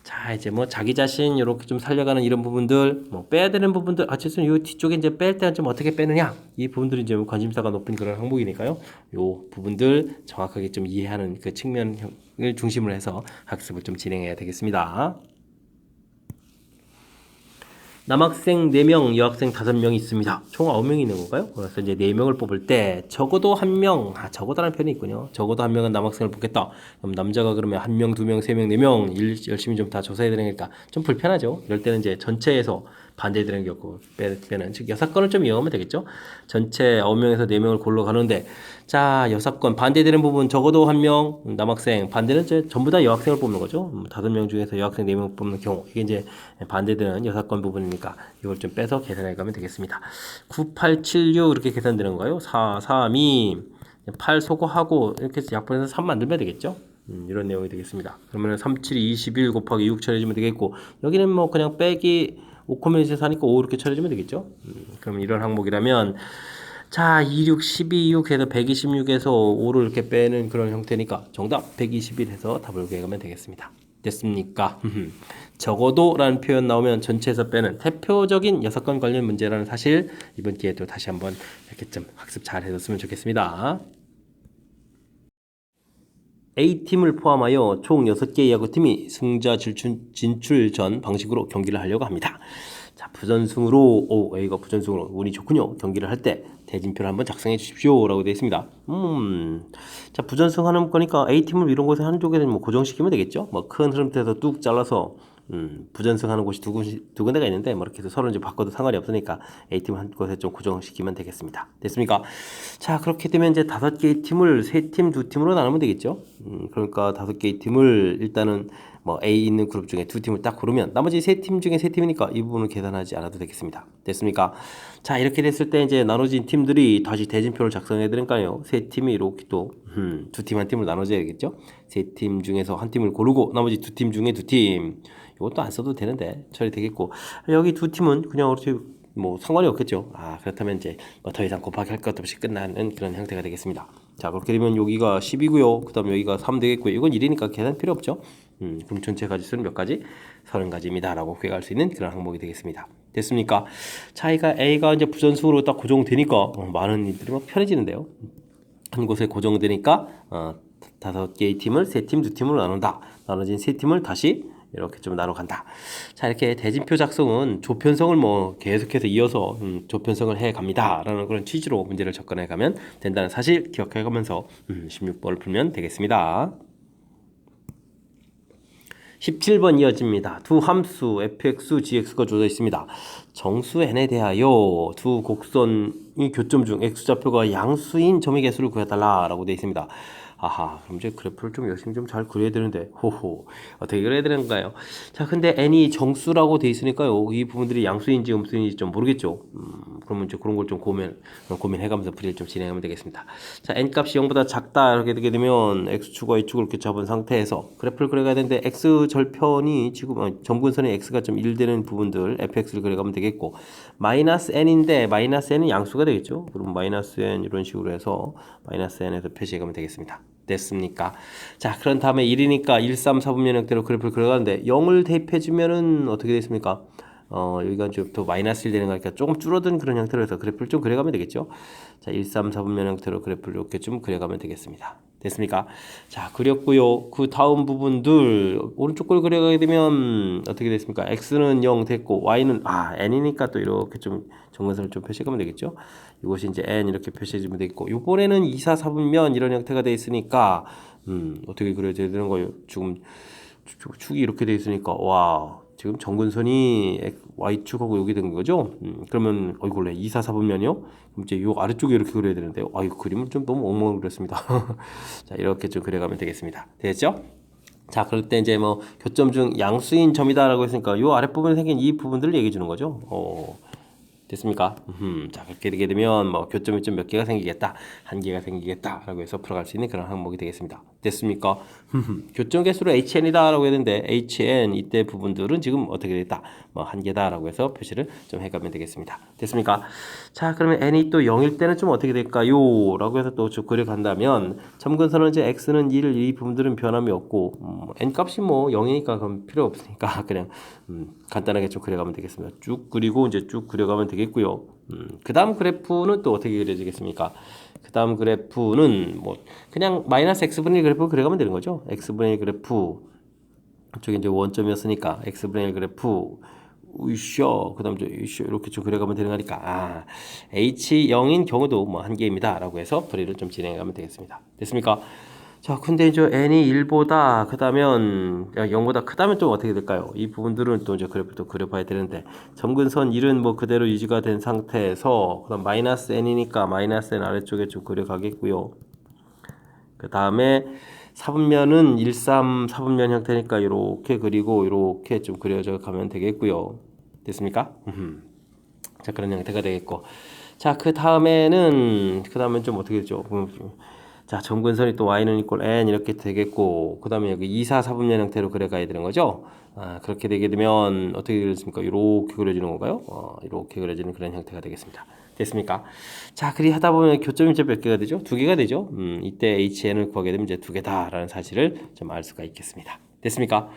자 이제 뭐 자기 자신 이렇게 좀 살려가는 이런 부분들 뭐 빼야 되는 부분들 어쨌든 이 뒤쪽에 이제 뺄 때는 좀 어떻게 빼느냐 이 부분들이 이제 관심사가 높은 그런 항목이니까요. 요 부분들 정확하게 좀 이해하는 그 측면을 중심으로 해서 학습을 좀 진행해야 되겠습니다. 남학생 4명, 여학생 5명이 있습니다. 총 9명이 있는 건가요? 그래서 이제 4명을 뽑을 때 적어도 1명, 적어도라는 표현이 있군요. 적어도 1명은 남학생을 뽑겠다. 그럼 남자가 그러면 1명, 2명, 3명, 4명 열심히 좀 다 조사해야 되니까 좀 불편하죠. 이럴 때는 이제 전체에서 반대되는 경우 빼는 즉 6건을 좀 이용하면 되겠죠. 전체 9명에서 4명을 골라 가는데 자 6건 반대되는 부분 적어도 1명 남학생 반대는 이제 전부 다 여학생을 뽑는 거죠. 5명 중에서 여학생 4명 뽑는 경우 이게 이제 반대되는 6건 부분이니까 이걸 좀 빼서 계산해 가면 되겠습니다. 9, 8, 7, 6 이렇게 계산되는 거예요. 4, 3, 2 8 소거하고 이렇게 해서 약분해서 3 만들면 되겠죠. 이런 내용이 되겠습니다. 그러면 3, 7, 21 곱하기 6 처리해주면 되겠고 여기는 뭐 그냥 빼기 5,1에서 하니까 5 이렇게 처리해주면 되겠죠. 그럼 이런 항목이라면 자 26, 12, 6 해서 126에서 5를 이렇게 빼는 그런 형태니까 정답 121 해서 답을 구해가면 되겠습니다. 됐습니까? 적어도 라는 표현 나오면 전체에서 빼는 대표적인 6건 관련 문제라는 사실 이번 기회에 또 다시 한번 이렇게 좀 학습 잘 해줬으면 좋겠습니다. A팀을 포함하여 총 6개의 야구팀이 승자 진출 전 방식으로 경기를 하려고 합니다. 자, 부전승으로, A가 부전승으로 운이 좋군요. 경기를 할 때 대진표를 한번 작성해 주십시오. 라고 되어 있습니다. 자, 부전승 하는 거니까 A팀을 이런 곳에 하는 쪽에는 뭐 고정시키면 되겠죠. 뭐 큰 흐름대에서 뚝 잘라서 부전승하는 곳이 두 군데가 있는데 뭐 이렇게 해서 서로 이제 바꿔도 상관이 없으니까 A팀 한 곳에 좀 고정시키면 되겠습니다. 됐습니까? 자, 그렇게 되면 이제 5개의 팀을 3팀, 2팀으로 나누면 되겠죠. 그러니까 5개의 팀을 일단은 뭐 A 있는 그룹 중에 2팀을 딱 고르면 나머지 3팀 중에 3팀이니까 이 부분을 계산하지 않아도 되겠습니다. 됐습니까? 자, 이렇게 됐을 때 이제 나눠진 팀들이 다시 대진표를 작성해야 되니까요. 3팀이 이렇게 또 2팀 한 팀을 나눠줘야 되겠죠. 3팀 중에서 한 팀을 고르고 나머지 2팀 중에 2팀. 이것도 안 써도 되는데 처리되겠고, 여기 2팀은 그냥 어떻게 뭐 상관이 없겠죠. 그렇다면 이제 뭐 더 이상 곱하기 할 것 없이 끝나는 그런 형태가 되겠습니다. 자, 그렇게 되면 여기가 10이고요. 그 다음 여기가 3 되겠고요. 이건 1이니까 계산 필요 없죠. 그럼 전체 가지수는 몇 가지? 30가지입니다. 라고 구획할 수 있는 그런 항목이 되겠습니다. 됐습니까? 차이가 A가 이제 부전승으로 딱 고정되니까 많은 일들이 막 편해지는데요. 한 곳에 고정되니까 5개의 팀을 3팀, 2팀으로 나눈다. 나눠진 3팀을 다시 이렇게 좀 나눠 간다. 자, 이렇게 대진표 작성은 조편성을 뭐 계속해서 이어서 조편성을 해 갑니다 라는 그런 취지로 문제를 접근해 가면 된다는 사실 기억해 가면서 16번을 풀면 되겠습니다. 17번 이어집니다. 두 함수 fx, gx가 주어져 있습니다. 정수 n에 대하여 두 곡선이 교점 중 x좌표가 양수인 점의 개수를 구해달라 라고 되어 있습니다. 그럼 이제 그래프를 좀 열심히 좀 잘 그려야 되는데, 어떻게 그려야 되는가요? 자, 근데 n이 정수라고 되어 있으니까요, 이 부분들이 양수인지 음수인지 좀 모르겠죠. 그러면 이제 그런 걸 좀 고민해가면서 풀이를 좀 진행하면 되겠습니다. 자, n 값이 0보다 작다 이렇게 되게 되면 x축과 y축을 이렇게 잡은 상태에서 그래프를 그려가야 되는데, x 절편이 지금 점근선의 x가 좀 1 되는 부분들 fx를 그려가면 되겠고, 마이너스 n인데 마이너스 n은 양수가 되겠죠. 그럼 마이너스 n 이런 식으로 해서 마이너스 n에서 표시해가면 되겠습니다. 됐습니까? 자, 그런 다음에 1이니까 1, 3, 4분면 형태로 그래프를 그려가는데 0을 대입해주면은 어떻게 됐습니까? 여기가 좀 더 마이너스 1 되는 거니까 조금 줄어든 그런 형태로 해서 그래프를 좀 그려가면 되겠죠. 자, 1, 3, 4분면 형태로 그래프를 이렇게 좀 그려가면 되겠습니다. 됐습니까? 자, 그렸고요. 그 다음 부분들 오른쪽 걸 그려가게 되면 어떻게 됐습니까? x는 0 됐고 y는 n이니까 또 이렇게 좀 정근선을 좀 표시하면 되겠죠. 이것이 이제 n 이렇게 표시해주면 되겠고, 이번에는 2, 4, 4분면 이런 형태가 되어 있으니까 어떻게 그려져야 되는 거예요? 지금 축이 이렇게 되어 있으니까 지금 정근선이 y축하고 여기 된 거죠? 그러면 원래 2, 4, 4분면이요? 그럼 이제 요 아래쪽에 이렇게 그려야 되는데 이거 그림을 좀 너무 엉망으로 그렸습니다. 자, 이렇게 좀 그려가면 되겠습니다. 됐죠? 자, 그럴 때 이제 뭐 교점 중 양수인 점이다라고 했으니까 요 아랫부분에 생긴 이 부분들을 얘기해 주는 거죠. 됐습니까? 자, 그렇게 되게 되면 뭐 교점이 좀 몇 개가 생기겠다, 한 개가 생기겠다 라고 해서 풀어갈 수 있는 그런 항목이 되겠습니다. 됐습니까? 교점 개수로 HN이다 라고 했는데 HN 이때 부분들은 지금 어떻게 됐다, 뭐 한 개다 라고 해서 표시를 좀 해가면 되겠습니다. 됐습니까? 자, 그러면 n이 또 0일 때는 좀 어떻게 될까요? 라고 해서 또 쭉 그려간다면 점근선은 이제 x는 1, 이 부분들은 변함이 없고 n 값이 뭐 0이니까 그럼 필요 없으니까 그냥 간단하게 좀 그려가면 되겠습니다. 쭉 그리고 이제 쭉 그려가면 되겠고요. 그 다음 그래프는 또 어떻게 그려지겠습니까? 그 다음 그래프는 뭐 그냥 마이너스 x분의 1 그래프 그려가면 되는 거죠. x분의 1 그래프, 이쪽에 이제 원점이었으니까 x분의 1 그래프 그 다음 이렇게 좀 그려가면 되는 거니까 h0인 경우도 뭐 한 개입니다 라고 해서 풀이를 좀 진행해가면 되겠습니다. 됐습니까? 자, 근데 이제 n이 1보다 크다면 0보다 크다면 좀 어떻게 될까요? 이 부분들은 또 이제 그래프를 또 그려봐야 되는데, 점근선 1은 뭐 그대로 유지가 된 상태에서 그럼 마이너스 n이니까 마이너스 n 아래쪽에 좀 그려가겠고요. 그 다음에 4분면은 1, 3, 4분면 형태니까 이렇게 그리고 이렇게 좀 그려져 가면 되겠고요. 됐습니까? 자, 그런 형태가 되겠고, 자, 그 다음에는 좀 어떻게 되죠? 자, 점근선이 또 y는 equal n 이렇게 되겠고, 그 다음에 여기 2, 4, 4분면 형태로 그려가야 되는 거죠. 그렇게 되게 되면 어떻게 그려집니까? 이렇게 그려지는 건가요? 이렇게 그려지는 그런 형태가 되겠습니다. 됐습니까? 자, 그리 하다 보면 교점이 이제 몇 개가 되죠? 2개가 되죠. 이때 HN을 구하게 되면 이제 2개다라는 사실을 좀 알 수가 있겠습니다. 됐습니까?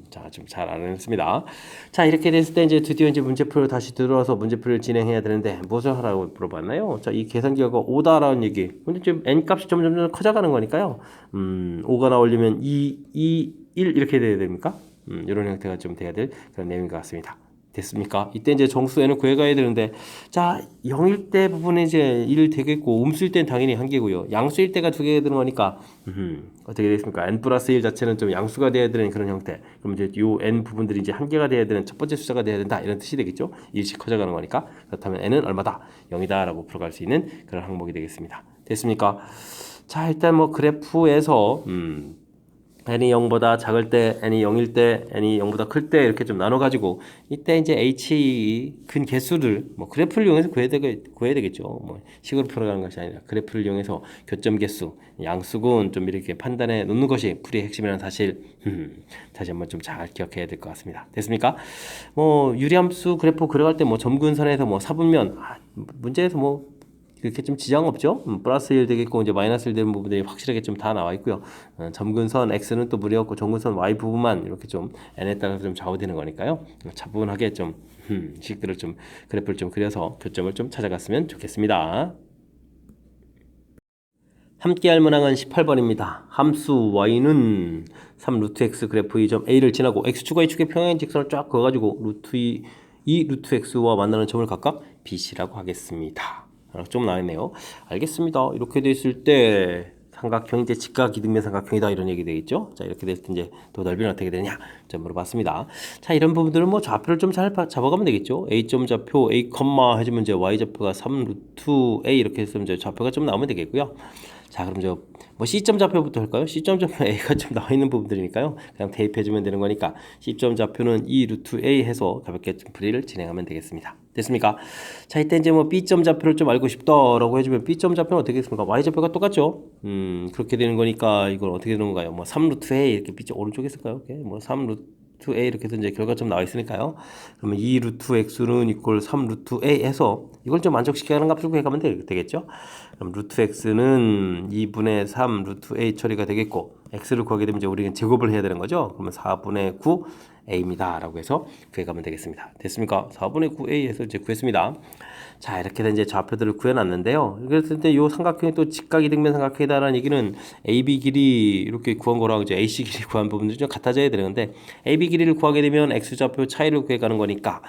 자, 좀 잘 알아냈습니다. 자, 이렇게 됐을 때 이제 드디어 이제 문제풀이로 다시 들어와서 문제풀이를 진행해야 되는데 무엇을 하라고 물어봤나요? 자, 이 계산 결과 5다라는 얘기. 근데 지금 n 값이 점점 커져가는 거니까요. 5가 나오려면 2, 1 이렇게 돼야 됩니까? 이런 형태가 좀 돼야 될 그런 내용인 것 같습니다. 됐습니까? 이때 이제 정수 n을 구해가야 되는데, 자, 0일 때 부분에 이제 1 되겠고, 음수일 때는 당연히 한 개고요. 양수일 때가 두 개가 되는 거니까, 어떻게 되겠습니까? n 플러스 1 자체는 좀 양수가 돼야 되는 그런 형태. 그럼 이제 요 n 부분들이 이제 한 개가 돼야 되는 첫 번째 숫자가 돼야 된다. 이런 뜻이 되겠죠? 일씩 커져가는 거니까. 그렇다면 n은 얼마다? 0이다. 라고 풀어갈 수 있는 그런 항목이 되겠습니다. 됐습니까? 자, 일단 뭐 그래프에서, n이 0보다 작을 때, n이 0일 때, n이 0보다 클 때 이렇게 좀 나눠가지고 이때 이제 h 큰 개수를 뭐 그래프를 이용해서 구해야 되겠죠. 뭐 식으로 풀어가는 것이 아니라 그래프를 이용해서 교점 개수, 양수군 좀 이렇게 판단해 놓는 것이 풀이의 핵심이라는 사실 다시 한번 좀 잘 기억해야 될 것 같습니다. 됐습니까? 뭐 유리함수 그래프 그려갈 때 뭐 점근선에서 뭐 사분면 문제에서 뭐 이렇게 좀 지장 없죠? 플러스 1 되겠고 이제 마이너스 1 되는 부분들이 확실하게 좀 다 나와 있고요. 점근선 x는 또 무리였고 점근선 y 부분만 이렇게 좀 n에 따라서 좀 좌우되는 거니까요. 차분하게 좀 식들을 좀 그래프를 좀 그려서 교점을 좀 찾아갔으면 좋겠습니다. 함께할 문항은 18번입니다. 함수 y는 3 루트 x 그래프 2점 a를 지나고 x축과 y축의 평행 직선을 쫙 그어가지고 루트 2 루트 x와 만나는 점을 각각 bc라고 하겠습니다. 좀 나왔네요. 알겠습니다. 이렇게 됐을 때 삼각형이 이제 직각 이등변 삼각형이다 이런 얘기 되겠죠. 자, 이렇게 됐을 때 이제 또 넓이는 어떻게 되냐 자 물어봤습니다. 자, 이런 부분들은 뭐 좌표를 좀 잘 잡아가면 되겠죠. a점 좌표 a 컴마 해주면 이제 y 좌표가 3 루트 a 이렇게 해서 이제 좌표가 좀 나오면 되겠고요. 자, 그럼 저 뭐 C점 좌표부터 할까요? C점 좌표 A가 좀 나와 있는 부분들이니까요. 그냥 대입해주면 되는 거니까 C점 좌표는 2 루트 A 해서 가볍게 좀 풀이를 진행하면 되겠습니다. 됐습니까? 자, 이때 이제 뭐 B점 좌표를 좀 알고 싶다라고 해주면 B점 좌표는 어떻게 되겠습니까? Y 좌표가 똑같죠? 그렇게 되는 거니까 이건 어떻게 되는 건가요? 뭐 3 루트 A 이렇게 B점 오른쪽에 있을까요? 뭐 3 루트 A 이렇게 해서 이제 결과점 나와 있으니까요. 그러면 2 루트 X는 이꼴 3 루트 A 해서 이걸 좀 만족시키는 값을 구해가면 되겠죠? 그럼 루트 x는 2분의 3 루트 a 처리가 되겠고 x를 구하게 되면 이제 우리는 제곱을 해야 되는 거죠. 그러면 4분의 9 a입니다. 라고 해서 구해가면 되겠습니다. 됐습니까? 4분의 9 a 해서 이제 구했습니다. 자, 이렇게 된 이제 좌표들을 구해놨는데요. 그랬을 때 이 삼각형이 또 직각이등변 삼각형이다라는 얘기는 AB 길이 이렇게 구한 거랑 이제 AC 길이 구한 부분들이 좀 같아져야 되는데 AB 길이를 구하게 되면 x 좌표 차이를 구해가는 거니까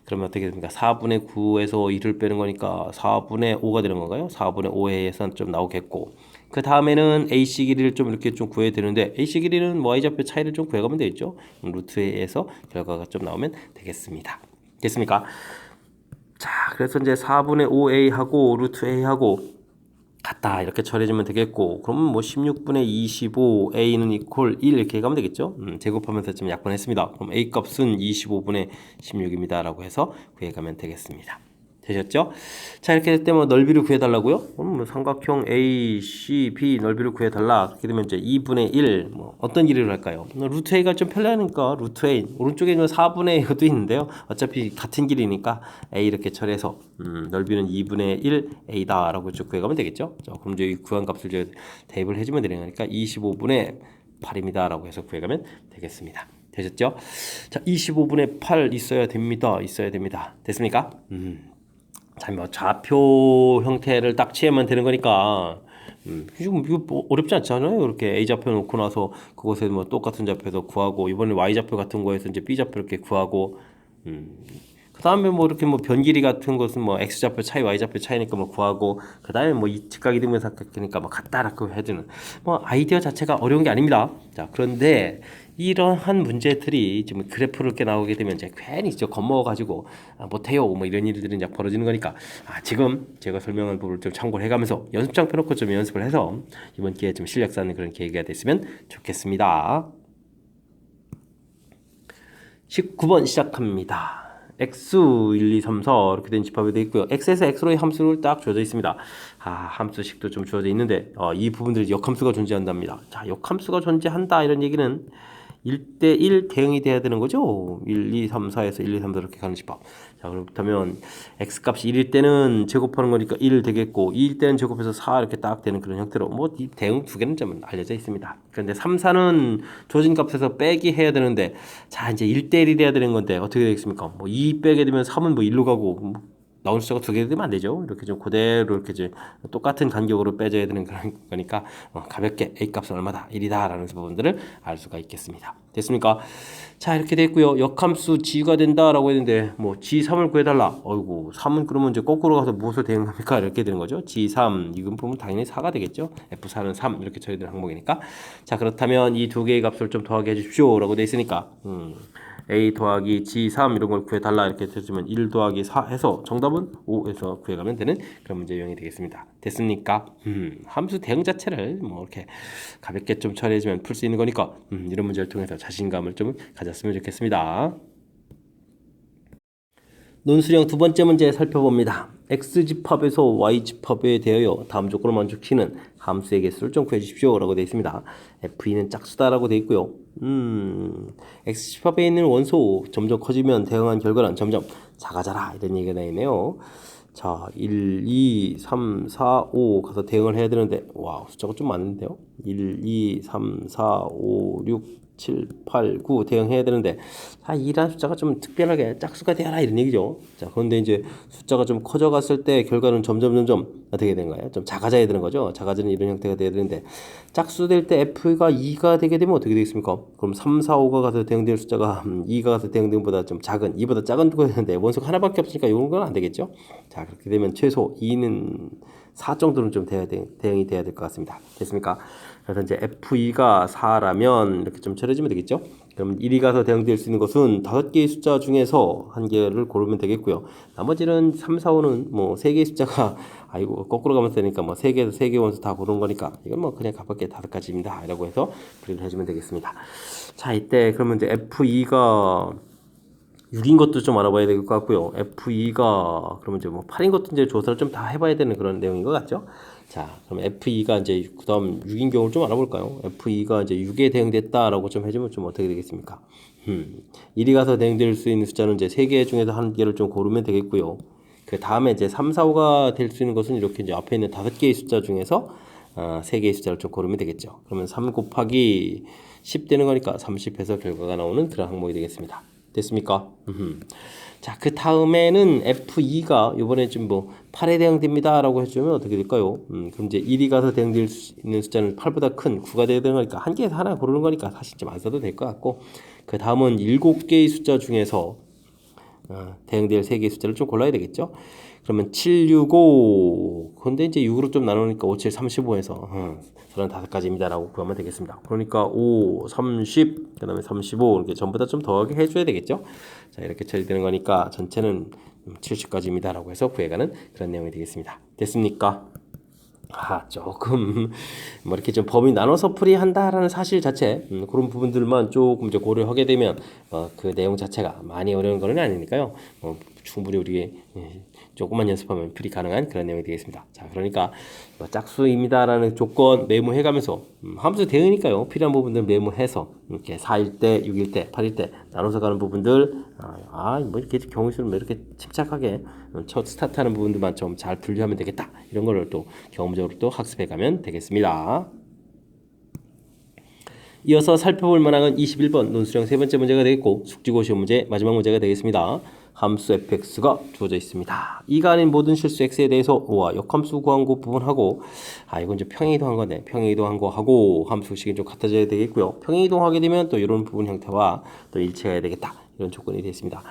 그러면 어떻게 됩니까? 4분의 9에서 2를 빼는 거니까 4분의 5가 되는 건가요? 4분의 5에 해서 좀 나오겠고 그 다음에는 AC 길이를 좀 이렇게 좀 구해야 되는데 AC 길이는 Y좌표 차이를 좀 구해가면 되겠죠? 루트 A에서 결과가 좀 나오면 되겠습니다. 됐습니까? 자, 그래서 이제 4분의 5A하고 루트 A하고 같다 이렇게 처리해주면 되겠고 그러면 뭐 16분의 25 A는 이퀄 1 이렇게 가면 되겠죠. 제곱하면서 좀 약분했습니다. 그럼 A 값은 25분의 16입니다 라고 해서 구해가면 되겠습니다. 되셨죠? 자, 이렇게 될 때 뭐 넓이를 구해달라고요? 그럼 뭐 삼각형 A, C, B 넓이를 구해달라. 그렇게 되면 이제 2분의 1, 뭐 어떤 길이를 할까요? 루트 A가 좀 편리하니까 루트 A. 오른쪽에 있는 4분의 A도 있는데요. 어차피 같은 길이니까 A 이렇게 처리해서 넓이는 2분의 1 A다 라고 쭉 구해가면 되겠죠? 자, 그럼 이제 이 구한 값을 이제 대입을 해주면 되는 거니까 25분의 8입니다 라고 해서 구해가면 되겠습니다. 되셨죠? 자, 25분의 8 있어야 됩니다. 됐습니까? 자, 뭐 좌표 형태를 딱 취하면 되는 거니까 지금 이거 뭐 어렵지 않잖아요. 이렇게 A 좌표 놓고 나서 그곳에 뭐 똑같은 좌표에서 구하고 이번에 Y 좌표 같은 거에서 이제 B 좌표 이렇게 구하고 그 다음에 뭐 이렇게 뭐 변길이 같은 것은 뭐 X 좌표 차이, Y 좌표 차이니까 뭐 구하고 그 다음에 뭐 이 직각이 되면 삼각형이니까 뭐 같다라고 해주는 뭐 아이디어 자체가 어려운 게 아닙니다. 자, 그런데 이러한 문제들이 지금 그래프를 이렇게 나오게 되면 이제 괜히 겁먹어가지고 못해요 뭐 이런 일들이 이제 벌어지는 거니까 지금 제가 설명한 부분을 좀 참고를 해가면서 연습장 펴놓고 좀 연습을 해서 이번 기회에 좀 실력 쌓는 그런 계기가 됐으면 좋겠습니다. 19번 시작합니다. x 1, 2, 3, 4 이렇게 된 집합이 되어 있고요. x에서 x로의 함수를 딱 주어져 있습니다. 함수식도 좀 주어져 있는데 이 부분들이 역함수가 존재한답니다. 자, 역함수가 존재한다 이런 얘기는 1대1 대응이 돼야 되는 거죠. 1, 2, 3, 4에서 1, 2, 3, 4 이렇게 가는 집합. 자, 그렇다면 x값이 1일 때는 제곱하는 거니까 1 되겠고 2일 때는 제곱해서 4 이렇게 딱 되는 그런 형태로 뭐 이 대응 두 개는 좀 알려져 있습니다. 그런데 3, 4는 주어진 값에서 빼기 해야 되는데 자, 이제 1대1이 돼야 되는 건데 어떻게 되겠습니까? 뭐 2 빼게 되면 3은 뭐 1로 가고 나오는 숫자가 두 개 되면 안 되죠. 이렇게 좀 그대로 이렇게 이제 똑같은 간격으로 빼줘야 되는 그런 거니까 가볍게 A 값은 얼마다 1이다 라는 부분들을 알 수가 있겠습니다. 됐습니까? 자, 이렇게 됐고요. 역함수 G가 된다라고 했는데 뭐 G3을 구해달라. 어이구, 3은 그러면 이제 거꾸로 가서 무엇을 대응합니까? 이렇게 되는 거죠. G3 이건 보면 당연히 4가 되겠죠. F4는 3 이렇게 처리되는 항목이니까. 자, 그렇다면 이 두 개의 값을 좀 더하게 해주십시오 라고 돼 있으니까 A 더하기 G3 이런 걸 구해달라 이렇게 해주면 1 더하기 4 해서 정답은 5에서 구해가면 되는 그런 문제 유형이 되겠습니다. 됐습니까? 함수 대응 자체를 뭐 이렇게 가볍게 좀 처리해주면 풀 수 있는 거니까 이런 문제를 통해서 자신감을 좀 가졌으면 좋겠습니다. 논술형 두 번째 문제 살펴봅니다. x집합에서 y집합에 대하여 다음 조건을 만족시키는 함수의 개수를 좀 구해주십시오 라고 되어 있습니다. f2는 짝수다 라고 되어 있고요. x집합에 있는 원소 점점 커지면 대응한 결과는 점점 작아져라 이런 얘기가 되어 있네요. 자, 1, 2, 3, 4, 5 가서 대응을 해야 되는데 와, 숫자가 좀 많은데요. 1, 2, 3, 4, 5, 6, 7, 8, 9 대응해야 되는데 자, 2라는 숫자가 좀 특별하게 짝수가 되어라 이런 얘기죠. 자, 그런데 이제 숫자가 좀 커져갔을 때 결과는 점점 어떻게 되는가요? 좀 작아져야 되는 거죠. 작아지는 이런 형태가 돼야 되는데 짝수 될 때 F가 2가 되게 되면 어떻게 되겠습니까? 그럼 3, 4, 5가 가서 대응될 숫자가 2가 가서 대응된 것보다 좀 작은 2보다 작은 거가 되는데 원소가 하나밖에 없으니까 이런 건 안 되겠죠. 자, 그렇게 되면 최소 2는 4 정도는 좀 대응이 돼야 될 것 같습니다. 됐습니까? 그래서 이제 F2가 4라면 이렇게 좀 처리해주면 되겠죠. 그럼 1이 가서 대응될 수 있는 것은 5개의 숫자 중에서 한 개를 고르면 되겠고요. 나머지는 3, 4, 5는 뭐 3개의 숫자가 아이고 거꾸로 가면 되니까 뭐 3개에서 3개 원수 다 고르는 거니까 이건 뭐 그냥 가볍게 5가지입니다. 라고 해서 풀이를 해주면 되겠습니다. 자, 이때 그러면 이제 F2가 6인 것도 좀 알아봐야 될 것 같고요. F2가 그러면 이제 뭐 8인 것도 이제 조사를 좀 다 해봐야 되는 그런 내용인 것 같죠. 자, 그럼 F2가 이제 그다음 6인 경우를 좀 알아볼까요? F2가 이제 6에 대응됐다라고 좀 해주면 좀 어떻게 되겠습니까? 1이 가서 대응될 수 있는 숫자는 이제 3개 중에서 한 개를 좀 고르면 되겠고요. 그 다음에 이제 3, 4, 5가 될 수 있는 것은 이렇게 이제 앞에 있는 5개의 숫자 중에서 3개의 숫자를 좀 고르면 되겠죠. 그러면 3 곱하기 10 되는 거니까 30해서 결과가 나오는 그런 항목이 되겠습니다. 됐습니까? 자, 그 다음에는 F2가 이번에 좀 뭐 8에 대응됩니다 라고 해주면 어떻게 될까요? 그럼 이제 1이 가서 대응될 수 있는 숫자는 8보다 큰 9가 되는 거니까 한 개에서 하나 고르는 거니까 사실 좀 안 써도 될 것 같고 그 다음은 7개의 숫자 중에서 대응될 3개의 숫자를 좀 골라야 되겠죠? 그러면 7, 6, 5 근데 이제 6으로 좀 나누니까 5, 7, 35에서 35가지입니다 라고 구하면 되겠습니다. 그러니까 5, 30, 그 다음에 35 이렇게 전부 다 좀 더하게 해줘야 되겠죠. 자, 이렇게 처리되는 거니까 전체는 70가지입니다 라고 해서 구해가는 그런 내용이 되겠습니다. 됐습니까? 조금 뭐 이렇게 좀 범위 나눠서 풀이한다라는 사실 자체 그런 부분들만 조금 이제 고려하게 되면 그 내용 자체가 많이 어려운 건 아니니까요. 충분히 우리 조금만 연습하면 풀이 가능한 그런 내용이 되겠습니다. 자, 그러니까 짝수입니다라는 조건 메모해가면서 함수 대응이니까요. 필요한 부분들 메모해서 이렇게 4일 때, 6일 때, 8일 때 나눠서 가는 부분들 뭐 이렇게 경우수를 이렇게 침착하게 첫 스타트하는 부분들만 좀 잘 분류하면 되겠다. 이런 거를 또 경험적으로 또 학습해가면 되겠습니다. 이어서 살펴볼 만한 21번 논술형 세 번째 문제가 되겠고 숙지고 시험 문제 마지막 문제가 되겠습니다. 함수 fx가 주어져 있습니다. 이가 아닌 모든 실수 x에 대해서 와 역함수 구한 거 부분하고 이건 이제 평행이동한 건데 평행이동한 거 하고 함수식이 좀 같아져야 되겠고요. 평행이동하게 되면 또 이런 부분 형태와 또 일치해야 되겠다. 이런 조건이 되겠습니다.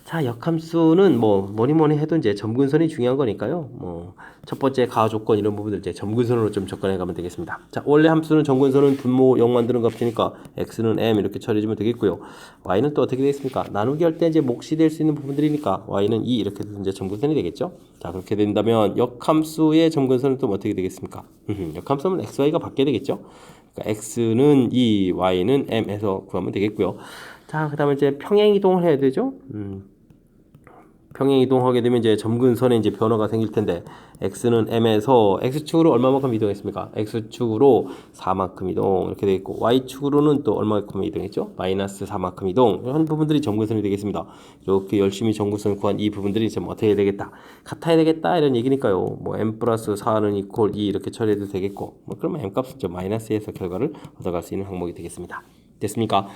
자, 역함수는 뭐니 해도 이제 점근선이 중요한 거니까요. 첫 번째 가하 조건 이런 부분들 이제 점근선으로 좀 접근해 가면 되겠습니다. 자, 원래 함수는 점근선은 분모 0 만드는 값이니까 x는 m 이렇게 처리해주면 되겠고요. y는 또 어떻게 되겠습니까? 나누기 할 때 이제 몫이 될 수 있는 부분들이니까 y는 2 이렇게 이제 점근선이 되겠죠. 자, 그렇게 된다면 역함수의 점근선은 또 어떻게 되겠습니까? 역함수는 x, y가 바뀌어야 되겠죠. 그러니까 x는 2, y는 m 해서 구하면 되겠고요. 자, 그 다음에 이제 평행이동을 해야 되죠. 평행 이동하게 되면 이제 점근선에 이제 변화가 생길 텐데 x는 m에서 x축으로 얼마만큼 이동했습니까? x축으로 4만큼 이동 이렇게 되어 있고 y축으로는 또 얼마만큼 이동했죠? 마이너스 4만큼 이동 이런 부분들이 점근선이 되겠습니다. 이렇게 열심히 점근선을 구한 이 부분들이 좀 어떻게 해야 되겠다? 같아야 되겠다 이런 얘기니까요. m 플러스 4는 이퀄 2 이렇게 처리해도 되겠고 그러면 m 값은 좀 마이너스에서 결과를 얻어갈 수 있는 항목이 되겠습니다. 됐습니까?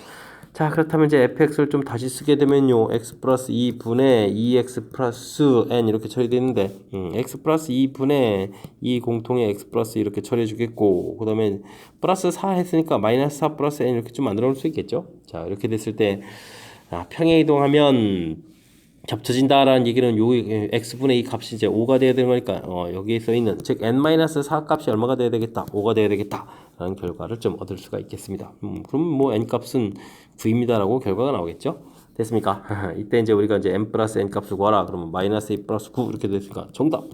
자, 그렇다면 이제 fx를 좀 다시 쓰게 되면요. x 플러스 2분의 2x 플러스 n 이렇게 처리되어 있는데 x 플러스 2분의 2 공통의 x 플러스 이렇게 처리해 주겠고 그 다음에 플러스 4 했으니까 마이너스 4 플러스 n 이렇게 좀 만들어 놓을 수 있겠죠. 자, 이렇게 됐을 때 평행이동하면 겹쳐진다라는 얘기는 요 x분의 이 값이 이제 5가 돼야 되는 거니까 여기에 써 있는 즉 n-4 값이 얼마가 돼야 되겠다? 5가 돼야 되겠다라는 결과를 좀 얻을 수가 있겠습니다. 그럼 뭐 n 값은 9입니다라고 결과가 나오겠죠? 됐습니까? 이때 이제 우리가 이제 n 플러스 n 값을 구하라 그러면 마이너스 2 플러스 9 이렇게 됐으니까 정답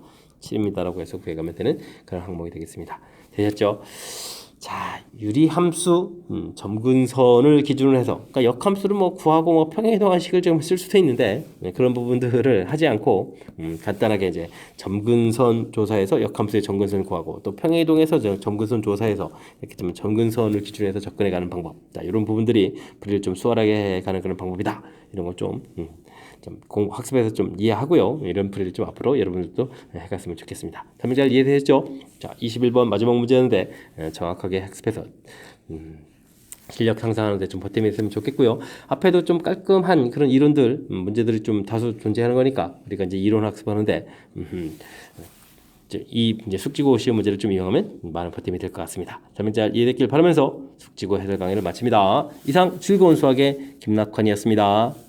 7입니다라고 해서 구해가면 되는 그런 항목이 되겠습니다. 되셨죠? 자, 유리함수 점근선을 기준으로 해서 그러니까 역함수를 뭐 구하고 뭐 평행이동한 식을 좀 쓸 수도 있는데 그런 부분들을 하지 않고 간단하게 이제 점근선 조사에서 역함수의 점근선을 구하고 또 평행이동에서 점근선 조사에서 이렇게 좀 점근선을 기준으로 해서 접근해가는 방법. 자, 이런 부분들이 풀이를 좀 수월하게 해가는 그런 방법이다. 이런 걸좀 학습에서 좀 이해하고요. 이런 풀이를 좀 앞으로 여러분들도 해갔으면 좋겠습니다. 설명 잘 이해되셨죠? 자, 21번 마지막 문제였는데 정확하게 학습해서 실력 상승하는 데 좀 보탬이 됐으면 좋겠고요. 앞에도 좀 깔끔한 그런 이론들 문제들이 좀 다수 존재하는 거니까 우리가 이제 이론 학습하는데 이제 숙지고 시험 문제를 좀 이용하면 많은 보탬이 될 것 같습니다. 설명 잘 이해됐길 바라면서 숙지고 해설 강의를 마칩니다. 이상 즐거운 수학의 김낙환이었습니다.